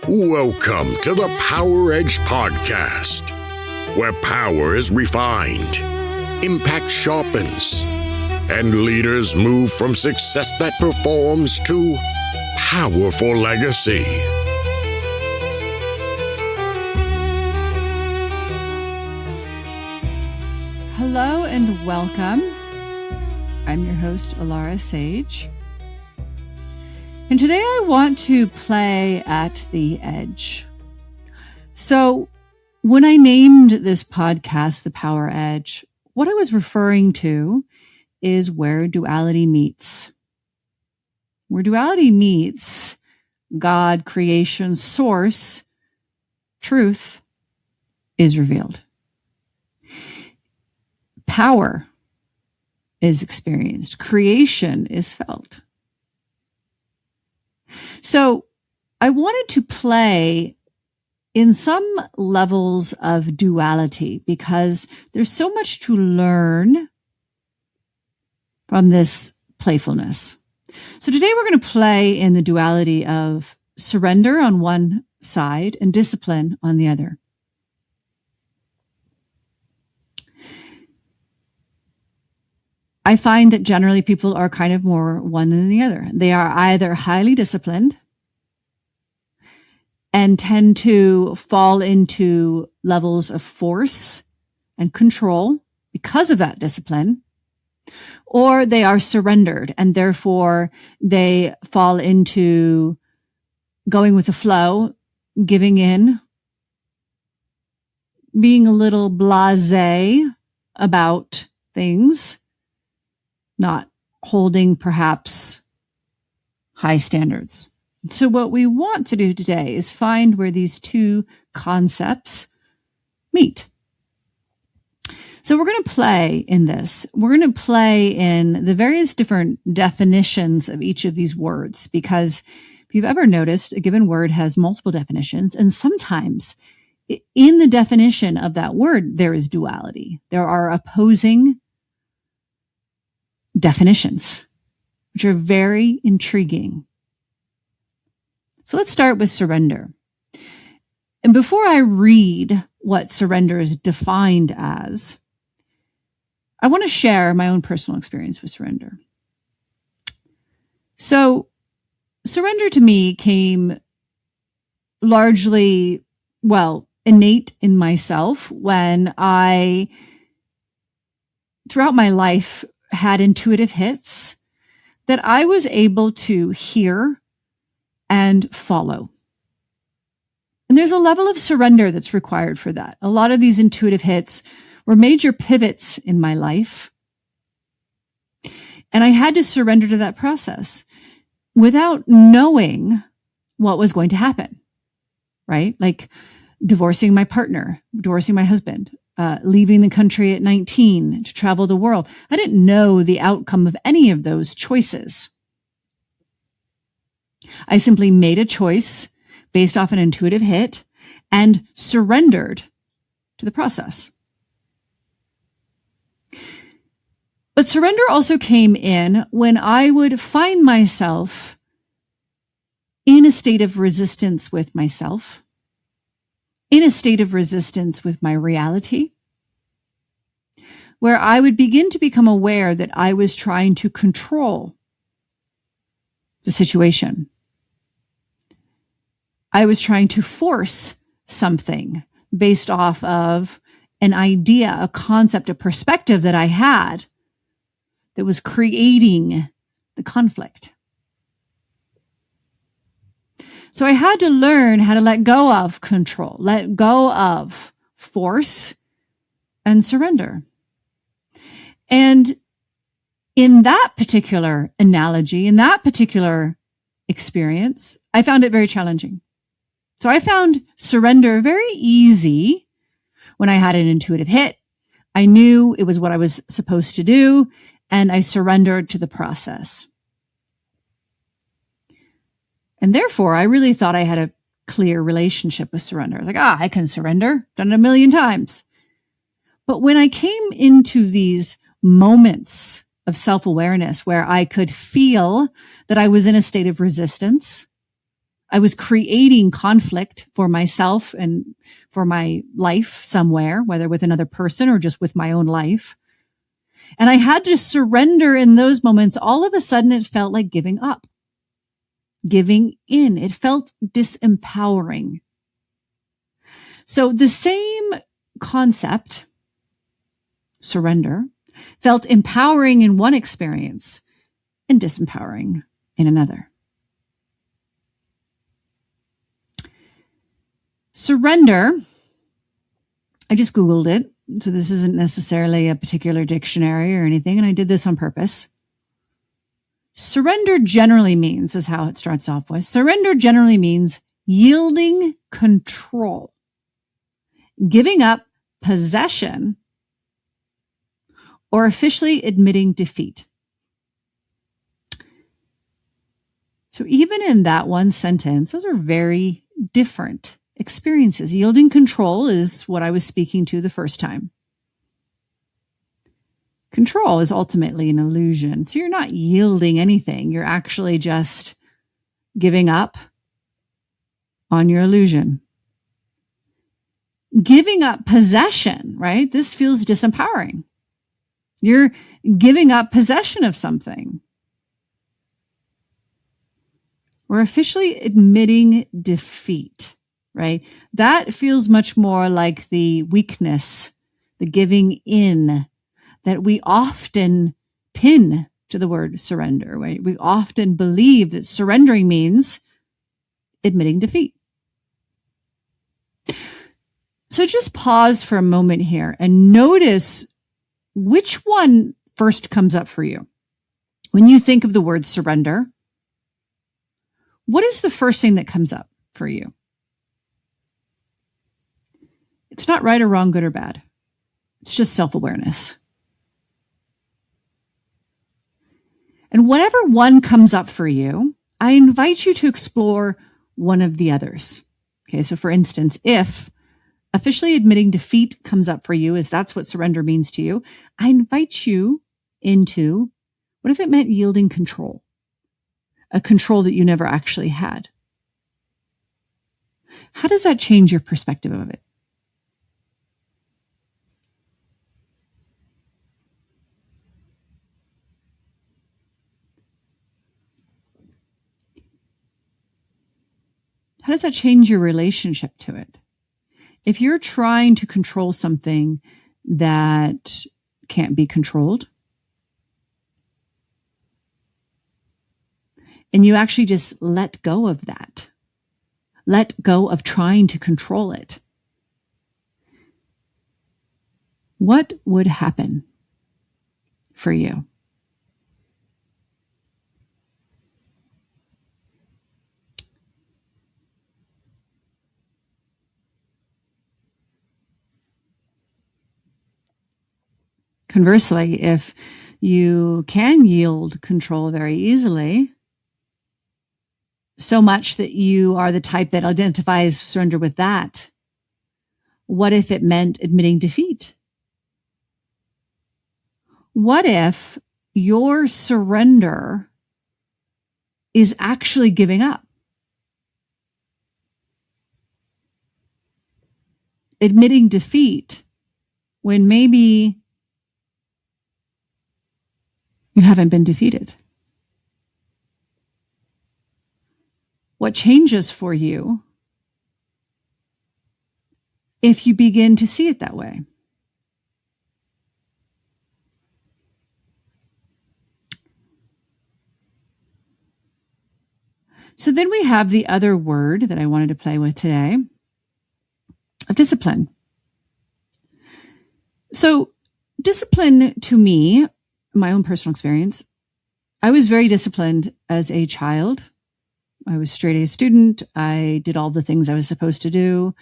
Welcome to the Power Edge Podcast, where power is refined, impact sharpens, and leaders move from success that performs to powerful legacy. Hello and welcome. I'm your host, Alara Sage. And today I want to play at the edge. So when I named this podcast, The Power Edge, what I was referring to is where duality meets. Where duality meets God, creation, source, truth is revealed. Power is experienced. Creation is felt. So I wanted to play in some levels of duality because there's so much to learn from this playfulness. So today we're going to play in the duality of surrender on one side and discipline on the other. I find that generally people are kind of more one than the other. They are either highly disciplined and tend to fall into levels of force and control because of that discipline, or they are surrendered and therefore they fall into going with the flow, giving in, being a little blasé about things, not holding perhaps high standards. So what we want to do today is find where these two concepts meet. So we're going to play in this. We're going to play in the various different definitions of each of these words, because if you've ever noticed, a given word has multiple definitions, and sometimes in the definition of that word, there is duality. There are opposing definitions, which are very intriguing. So let's start with surrender. And before I read what surrender is defined as, I want to share my own personal experience with surrender. So surrender to me came largely, innate in myself when I, throughout my life, had intuitive hits that I was able to hear and follow. And there's a level of surrender that's required for that. A lot of these intuitive hits were major pivots in my life. And I had to surrender to that process without knowing what was going to happen, right? Like divorcing my partner, divorcing my husband, leaving the country at 19 to travel the world. I didn't know the outcome of any of those choices. I simply made a choice based off an intuitive hit and surrendered to the process. But surrender also came in when I would find myself in a state of resistance with myself, in a state of resistance with my reality, where I would begin to become aware that I was trying to control the situation. I was trying to force something based off of an idea, a concept, a perspective that I had that was creating the conflict. So I had to learn how to let go of control, let go of force, and surrender. And in that particular analogy, in that particular experience, I found it very challenging. So I found surrender very easy when I had an intuitive hit. I knew it was what I was supposed to do, and I surrendered to the process. And therefore, I really thought I had a clear relationship with surrender. Like, I can surrender. Done it a million times. But when I came into these moments of self-awareness where I could feel that I was in a state of resistance, I was creating conflict for myself and for my life somewhere, whether with another person or just with my own life. And I had to surrender in those moments. All of a sudden, it felt like giving up, giving in. It felt disempowering. So the same concept, surrender, felt empowering in one experience and disempowering in another. Surrender, I just Googled it. So this isn't necessarily a particular dictionary or anything, and I did this on purpose. Surrender generally means, is how it starts off with. Surrender generally means yielding control, giving up possession, or officially admitting defeat. So even in that one sentence, those are very different experiences. Yielding control is what I was speaking to the first time. Control is ultimately an illusion. So you're not yielding anything. You're actually just giving up on your illusion. Giving up possession, right? This feels disempowering. You're giving up possession of something. We're officially admitting defeat, right? That feels much more like the weakness, the giving in that we often pin to the word surrender, right? We often believe that surrendering means admitting defeat. So just pause for a moment here and notice which one first comes up for you. When you think of the word surrender, what is the first thing that comes up for you? It's not right or wrong, good or bad. It's just self-awareness. And whatever one comes up for you, I invite you to explore one of the others. Okay, so for instance, if officially admitting defeat comes up for you, as that's what surrender means to you, I invite you into, what if it meant yielding control? A control that you never actually had. How does that change your perspective of it? How does that change your relationship to it? If you're trying to control something that can't be controlled, and you actually just let go of that, let go of trying to control it, what would happen for you? Conversely, if you can yield control very easily, so much that you are the type that identifies surrender with that, what if it meant admitting defeat? What if your surrender is actually giving up? Admitting defeat when maybe you haven't been defeated. What changes for you if you begin to see it that way? So then we have the other word that I wanted to play with today, of discipline. So discipline to me, my own personal experience, I was very disciplined as a child. I was straight A student. I did all the things I was supposed to do.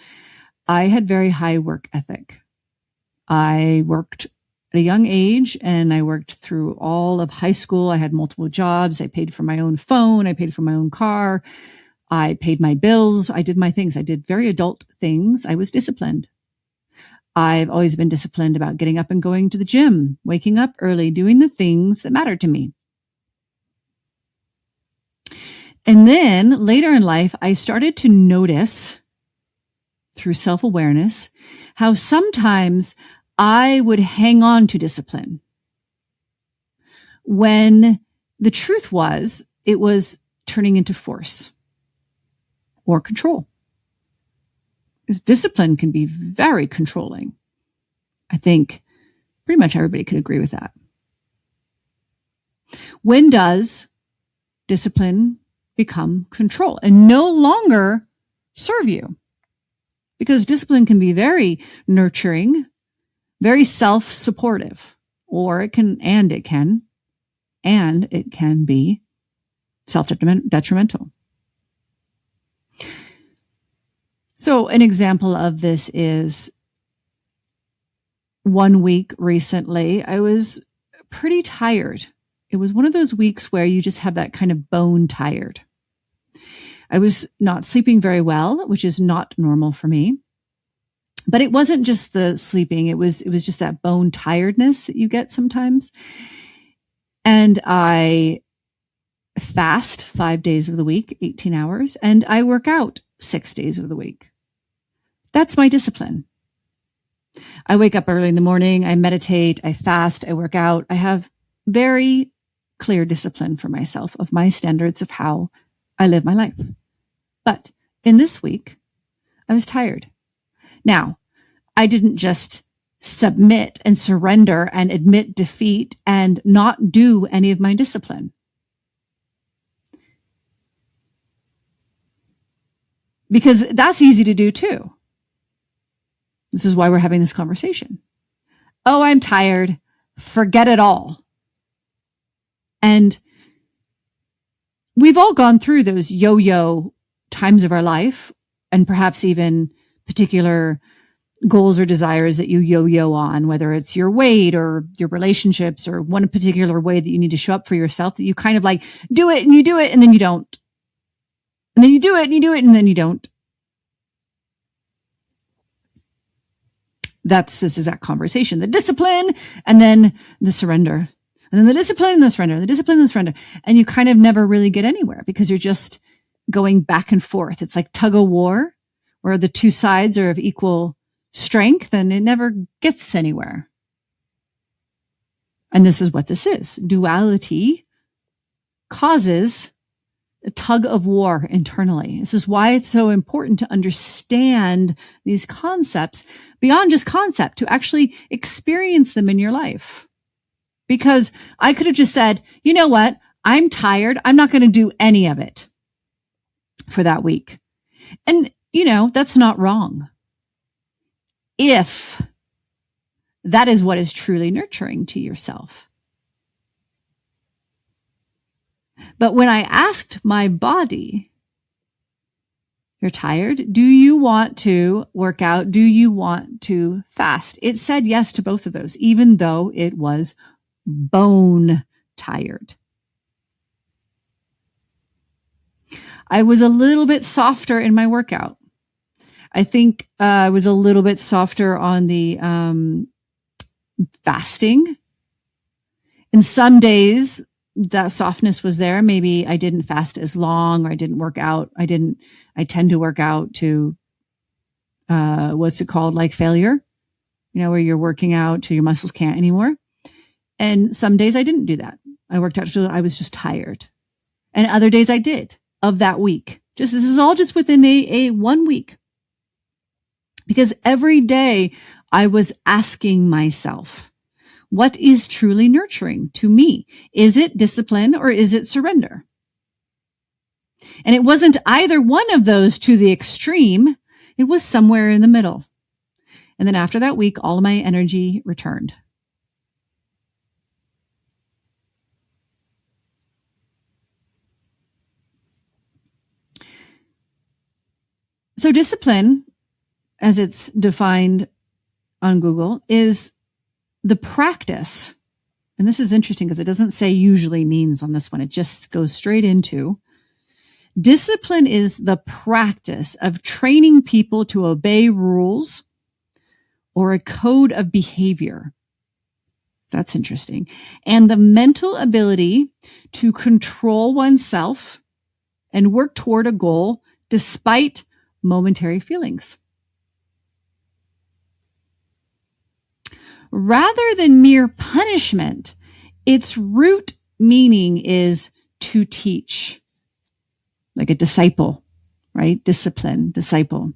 I had very high work ethic. I worked at a young age and I worked through all of high school. I had multiple jobs. I paid for my own phone. I paid for my own car. I paid my bills. I did my things. I did very adult things. I was disciplined. I've always been disciplined about getting up and going to the gym, waking up early, doing the things that matter to me. And then later in life, I started to notice through self-awareness how sometimes I would hang on to discipline when the truth was it was turning into force or control. Because discipline can be very controlling. I think pretty much everybody could agree with that. When does discipline become control and no longer serve you? Because discipline can be very nurturing, very self-supportive, or it can be self-detrimental. So an example of this is 1 week recently, I was pretty tired. It was one of those weeks where you just have that kind of bone tired. I was not sleeping very well, which is not normal for me. But it wasn't just the sleeping. It was just that bone tiredness that you get sometimes. And I fast 5 days of the week, 18 hours, and I work out 6 days of the week. That's my discipline. I wake up early in the morning, I meditate, I fast, I work out. I have very clear discipline for myself of my standards of how I live my life. But in this week, I was tired. Now, I didn't just submit and surrender and admit defeat and not do any of my discipline. Because that's easy to do too. This is why we're having this conversation. Oh, I'm tired. Forget it all. And we've all gone through those yo-yo times of our life, and perhaps even particular goals or desires that you yo-yo on, whether it's your weight or your relationships or one particular way that you need to show up for yourself, that you kind of like do it and you do it and then you don't. And then you do it and you do it and then you don't. That's this exact conversation. The discipline and then the surrender. And then the discipline and the surrender, the discipline and the surrender. And you kind of never really get anywhere because you're just going back and forth. It's like tug of war where the two sides are of equal strength and it never gets anywhere. And this is what this is. Duality causes a tug of war internally. This is why it's so important to understand these concepts beyond just concept, to actually experience them in your life. Because I could have just said, you know what? I'm tired. I'm not going to do any of it for that week. And, that's not wrong. If that is what is truly nurturing to yourself. But when I asked my body, you're tired? Do you want to work out? Do you want to fast? It said yes to both of those, even though it was bone tired. I was a little bit softer in my workout. I think I was a little bit softer on the fasting. And some days that softness was there. Maybe I didn't fast as long, or I didn't work out. I tend to work out to, what's it called? Like failure, where you're working out till your muscles can't anymore. And some days I didn't do that. I worked out till I was just tired. And other days I did of that week. This is all just within a 1 week. Because every day I was asking myself, what is truly nurturing to me? Is it discipline or is it surrender? And it wasn't either one of those to the extreme. It was somewhere in the middle. And then after that week, all of my energy returned. So discipline, as it's defined on Google, is the practice, and this is interesting because it doesn't say usually means on this one. It just goes straight into discipline is the practice of training people to obey rules or a code of behavior. That's interesting. And the mental ability to control oneself and work toward a goal despite momentary feelings. Rather than mere punishment, its root meaning is to teach, like a disciple, right? Discipline, disciple,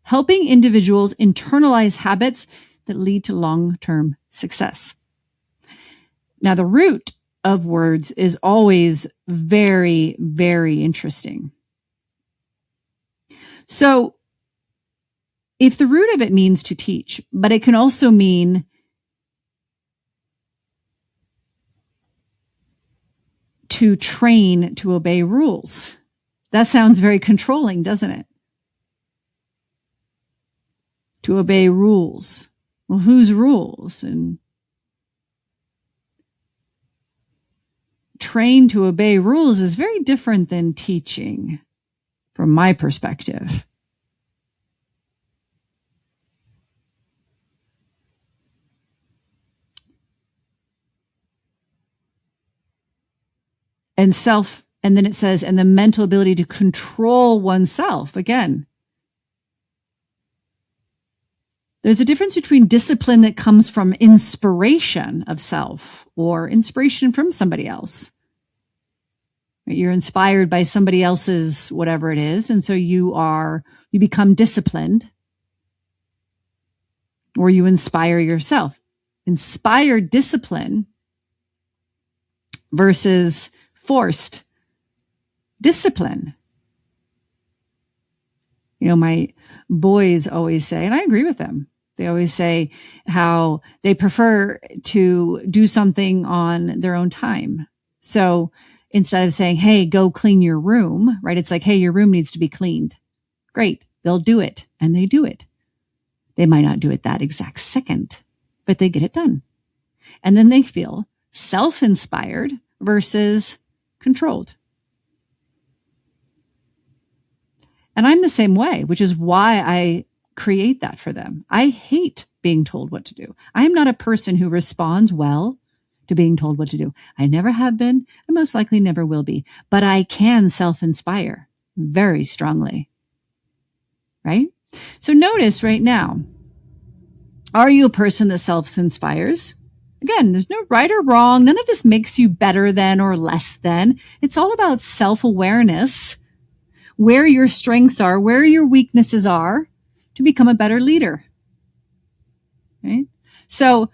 helping individuals internalize habits that lead to long-term success. Now, the root of words is always very, very interesting. So, if the root of it means to teach, but it can also mean to train to obey rules. That sounds very controlling, doesn't it? To obey rules. Well, whose rules? And train to obey rules is very different than teaching, from my perspective. And then it says, and the mental ability to control oneself. Again, there's a difference between discipline that comes from inspiration of self or inspiration from somebody else. You're inspired by somebody else's whatever it is, and so you become disciplined, or you inspire yourself. Inspired discipline versus forced discipline. My boys always say, and I agree with them, they always say how they prefer to do something on their own time. So instead of saying, hey, go clean your room, right? It's like, hey, your room needs to be cleaned. Great. They'll do it. And they do it. They might not do it that exact second, but they get it done. And then they feel self-inspired versus controlled. And I'm the same way, which is why I create that for them. I hate being told what to do. I am not a person who responds well to being told what to do. I never have been, and most likely never will be. But I can self-inspire very strongly. Right? So notice right now, are you a person that self-inspires? Again, there's no right or wrong. None of this makes you better than or less than. It's all about self-awareness, where your strengths are, where your weaknesses are, to become a better leader. Right? So,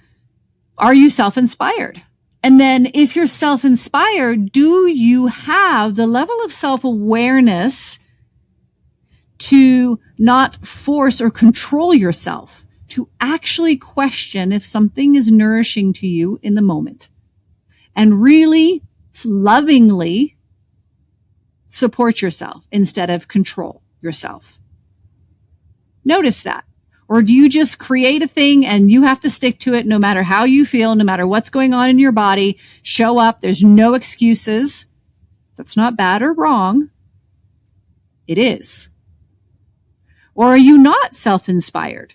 are you self-inspired? And then if you're self-inspired, do you have the level of self-awareness to not force or control yourself, to actually question if something is nourishing to you in the moment, and really lovingly support yourself instead of control yourself? Notice that. Or do you just create a thing and you have to stick to it no matter how you feel, no matter what's going on in your body? Show up. There's no excuses. That's not bad or wrong. It is. Or are you not self-inspired?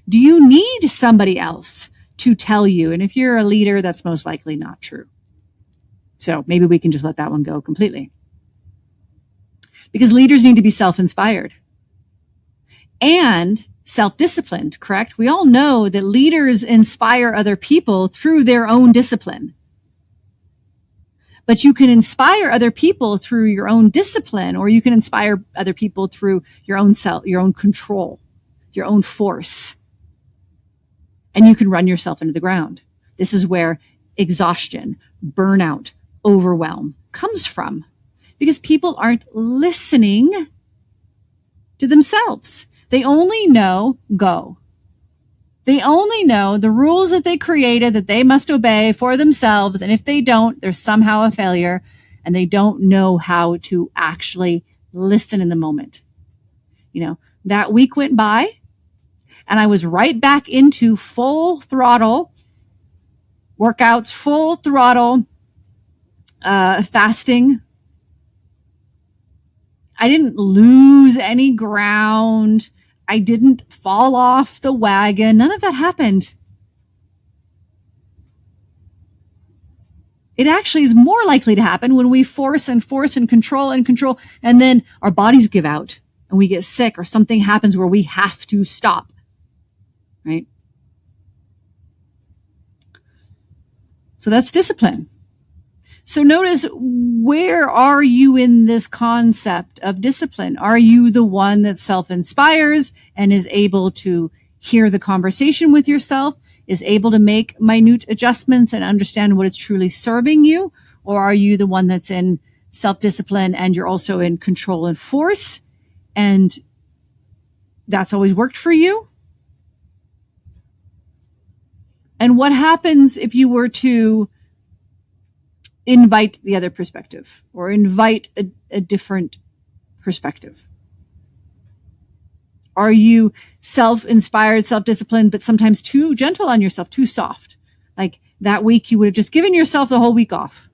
Do you need somebody else to tell you? And if you're a leader, that's most likely not true. So maybe we can just let that one go completely. Because leaders need to be self-inspired and self-disciplined, correct? We all know that leaders inspire other people through their own discipline. But you can inspire other people through your own discipline, or you can inspire other people through your own self, your own control, your own force. And you can run yourself into the ground. This is where exhaustion, burnout, overwhelm comes from, because people aren't listening to themselves. They only know go. They only know the rules that they created that they must obey for themselves. And if they don't, they're somehow a failure, and they don't know how to actually listen in the moment. That week went by and I was right back into full throttle workouts, full throttle fasting. I didn't lose any ground. I didn't fall off the wagon. None of that happened. It actually is more likely to happen when we force and control, and then our bodies give out and we get sick or something happens where we have to stop, right? So that's discipline. So notice, where are you in this concept of discipline? Are you the one that self-inspires and is able to hear the conversation with yourself, is able to make minute adjustments and understand what is truly serving you? Or are you the one that's in self-discipline and you're also in control and force, and that's always worked for you? And what happens if you were to invite the other perspective or invite a different perspective? Are you self-inspired, self-disciplined, but sometimes too gentle on yourself, too soft? Like that week, you would have just given yourself the whole week off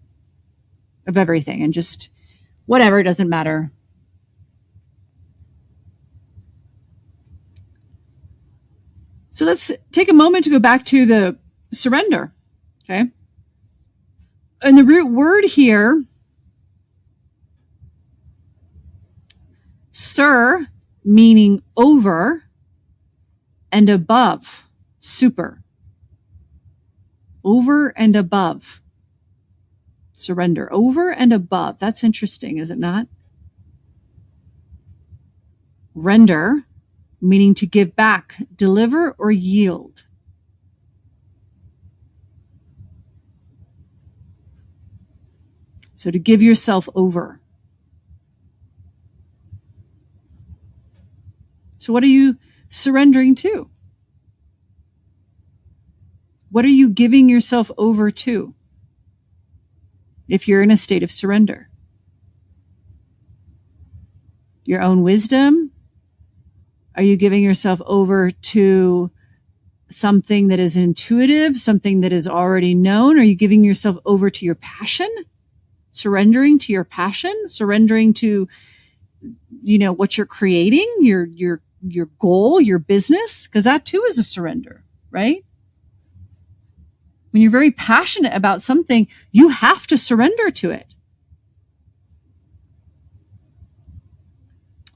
of everything and just whatever, it doesn't matter. So let's take a moment to go back to the surrender, okay? And the root word here, sur, meaning over, and above, super. Over and above. Surrender. Over and above. That's interesting, is it not? Render, meaning to give back, deliver, or yield. So to give yourself over. So what are you surrendering to? What are you giving yourself over to if you're in a state of surrender? Your own wisdom? Are you giving yourself over to something that is intuitive, something that is already known? Are you giving yourself over to your passion? Surrendering to your passion? Surrendering to, what you're creating, your goal, your business? Because that too is a surrender, right? When you're very passionate about something, you have to surrender to it.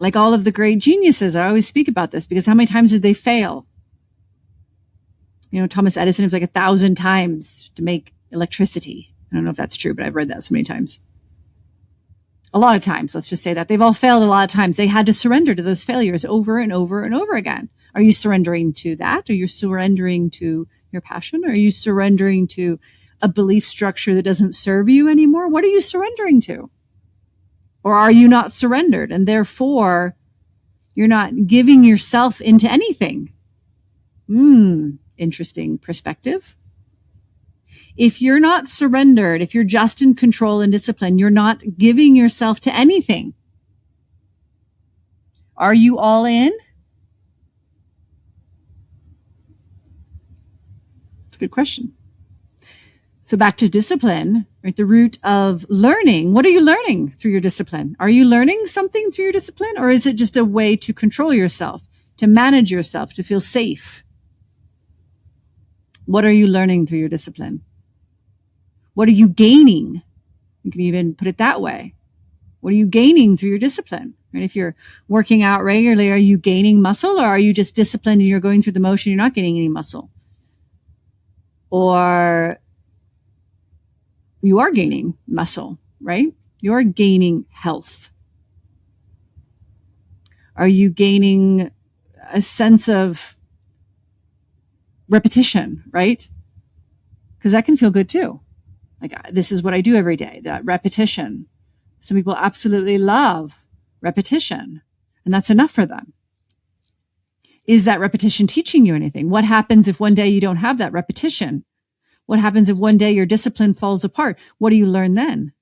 Like all of the great geniuses, I always speak about this because how many times did they fail? Thomas Edison, it was like 1,000 times to make electricity. I don't know if that's true, but I've read that so many times. A lot of times, let's just say that. They've all failed a lot of times. They had to surrender to those failures over and over and over again. Are you surrendering to that? Are you surrendering to your passion? Are you surrendering to a belief structure that doesn't serve you anymore? What are you surrendering to? Or are you not surrendered and therefore you're not giving yourself into anything? Interesting perspective. If you're not surrendered, if you're just in control and discipline, you're not giving yourself to anything. Are you all in? It's a good question. So back to discipline, right? The root of learning. What are you learning through your discipline? Are you learning something through your discipline, or is it just a way to control yourself, to manage yourself, to feel safe? What are you learning through your discipline? What are you gaining? You can even put it that way. What are you gaining through your discipline? Right? If you're working out regularly, are you gaining muscle, or are you just disciplined and you're going through the motion, you're not gaining any muscle? Or you are gaining muscle, right? You're gaining health. Are you gaining a sense of repetition, right? Because that can feel good too. Like, this is what I do every day, that repetition. Some people absolutely love repetition, and that's enough for them. Is that repetition teaching you anything? What happens if one day you don't have that repetition? What happens if one day your discipline falls apart? What do you learn then?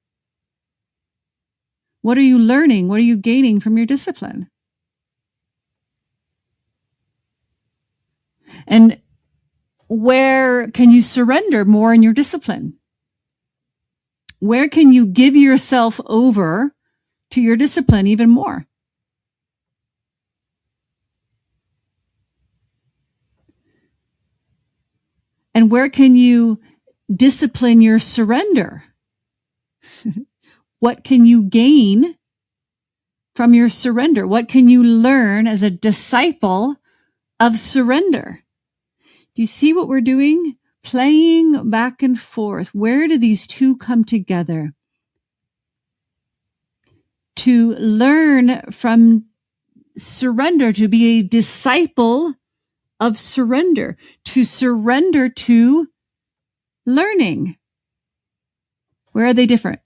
What are you learning? What are you gaining from your discipline? And where can you surrender more in your discipline? Where can you give yourself over to your discipline even more? And where can you discipline your surrender What can you gain from your surrender? What can you learn as a disciple of surrender? Do you see what we're doing? Playing back and forth. Where do these two come together? To learn from surrender, to be a disciple of surrender, to surrender to learning. Where are they different?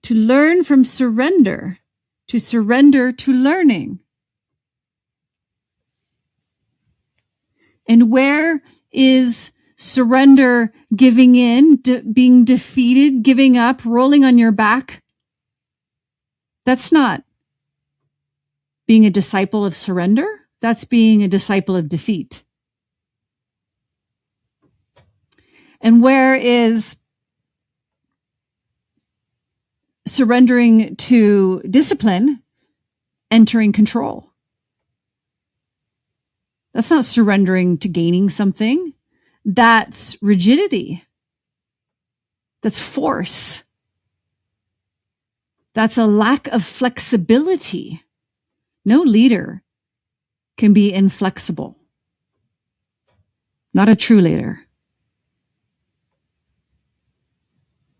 To learn from surrender, to surrender to learning. And where is surrender giving in, being defeated, giving up, rolling on your back? That's not being a disciple of surrender. That's being a disciple of defeat. And where is surrendering to discipline, entering control? That's not surrendering to gaining something. That's rigidity. That's force. That's a lack of flexibility. No leader can be inflexible. Not a true leader.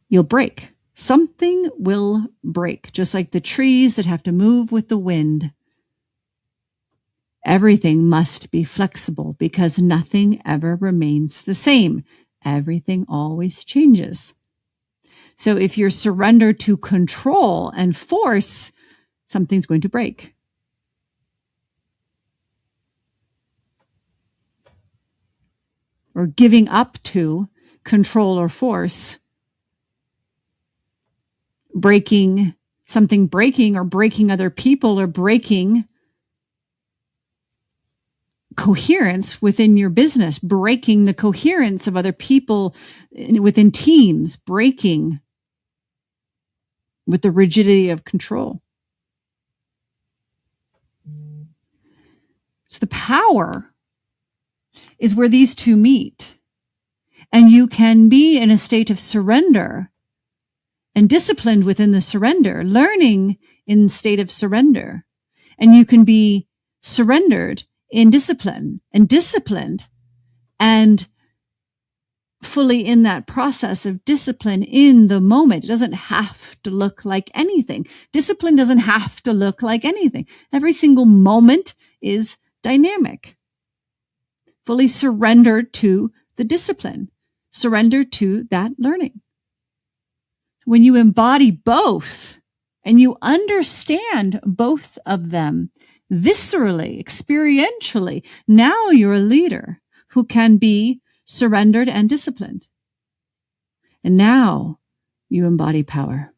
You'll break. Something will break, just like the trees that have to move with the wind. Everything must be flexible because nothing ever remains the same. Everything always changes. So if you're surrendered to control and force, something's going to break. Or giving up to control or force, breaking something, breaking or breaking other people, or breaking coherence within your business, breaking the coherence of other people within teams, breaking with the rigidity of control. So the power is where these two meet. And you can be in a state of surrender and disciplined within the surrender, learning in the state of surrender. And you can be surrendered in discipline and disciplined and fully in that process of discipline in the moment. It doesn't have to look like anything. Discipline doesn't have to look like anything. Every single moment is dynamic. Fully surrendered to the discipline, surrender to that learning. When you embody both and you understand both of them viscerally, experientially, now you're a leader who can be surrendered and disciplined. And now you embody power.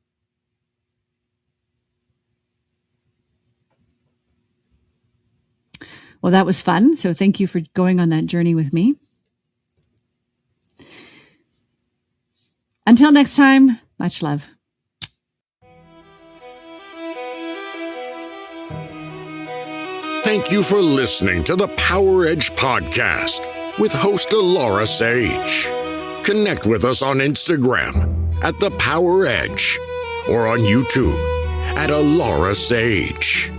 Well, that was fun. So thank you for going on that journey with me. Until next time, much love. Thank you for listening to the Power Edge Podcast with host Alara Sage. Connect with us on Instagram at The Power Edge or on YouTube at Alara Sage.